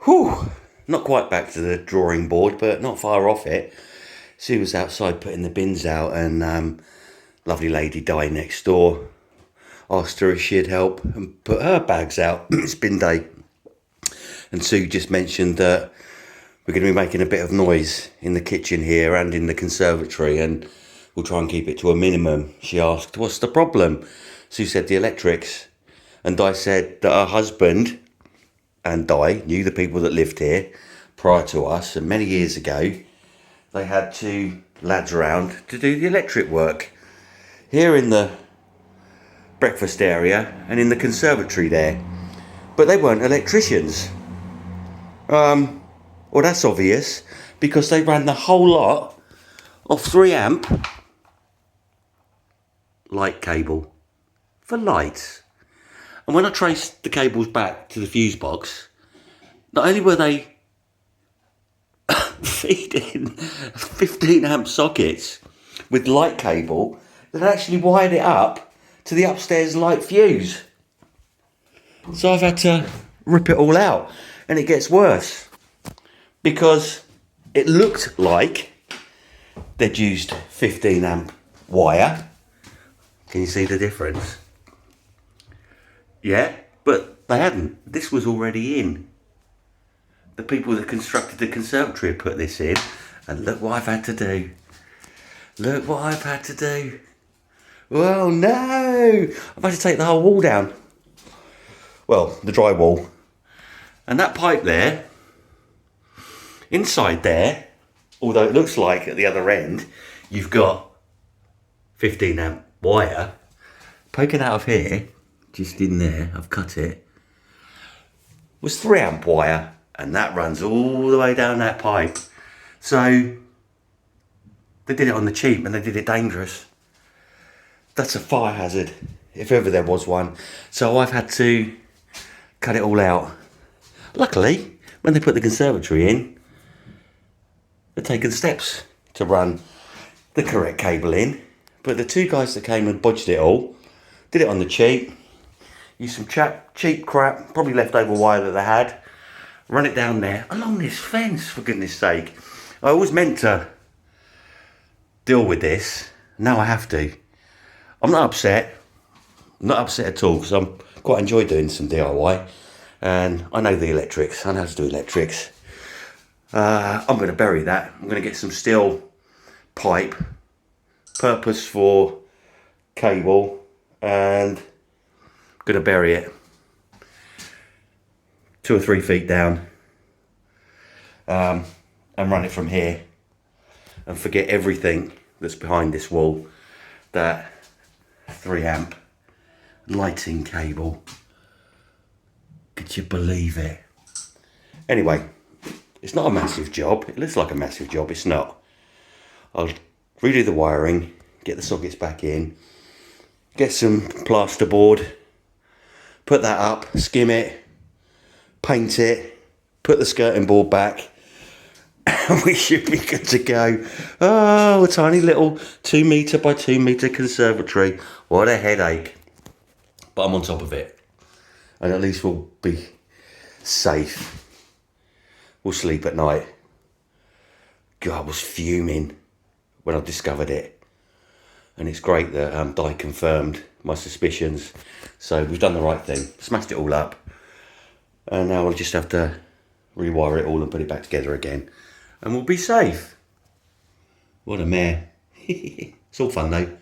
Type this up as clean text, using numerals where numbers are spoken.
Whew, not quite back to the drawing board, but not far off it. Sue was outside putting the bins out, and lovely lady Di next door asked her if she'd help and put her bags out. It's bin day. And Sue just mentioned that we're going to be making a bit of noise in the kitchen here and in the conservatory, and we'll try and keep it to a minimum. She asked, what's the problem? Sue said the electrics. And Di said that her husband and Di knew the people that lived here prior to us, and many years ago they had two lads around to do the electric work here in the breakfast area and in the conservatory there, but they weren't electricians. Well, that's obvious, because they ran the whole lot of 3 amp light cable for lights. And when I traced the cables back to the fuse box, not only were they feeding 15 amp sockets with light cable, they actually wired it up to the upstairs light fuse. So I've had to rip it all out, and it gets worse, because it looked like they'd used 15 amp wire. Can you see the difference? Yeah, but they hadn't. This was already in. The people that constructed the conservatory had put this in, and look what I've had to do. Look what I've had to do. Oh no! I've had to take the whole wall down. Well, the drywall. And that pipe there, inside there, although it looks like at the other end, you've got 15 amp wire poking out of here, just in there, I've cut it, was 3 amp wire, and that runs all the way down that pipe. So they did it on the cheap, and they did it dangerous. That's a fire hazard, if ever there was one. So I've had to cut it all out. Luckily, when they put the conservatory in, they've taken steps to run the correct cable in. But the two guys that came and bodged it all, did it on the cheap, used some cheap crap, probably leftover wire that they had, run it down there, along this fence, for goodness sake. I always meant to deal with this, now I have to. I'm not upset at all, because I'm quite enjoy doing some DIY, and I know the electrics, I know how to do electrics. I'm going to bury that. I'm going to get some steel pipe, purpose for cable, and I'm going to bury it 2 or 3 feet down, and run it from here, and forget everything that's behind this wall. That 3 amp lighting cable, could you believe it? Anyway, it's not a massive job. It looks like a massive job, it's not. I'll redo the wiring, get the sockets back in, get some plasterboard, put that up, skim it, paint it, put the skirting board back, and we should be good to go. Oh, a tiny little 2 metre by 2 metre conservatory. What a headache. But I'm on top of it, and at least we'll be safe. We'll sleep at night. God, I was fuming when I discovered it, and it's great that Di confirmed my suspicions. So we've done the right thing, smashed it all up, and now I'll just have to rewire it all and put it back together again, and we'll be safe. What a mare. It's all fun though.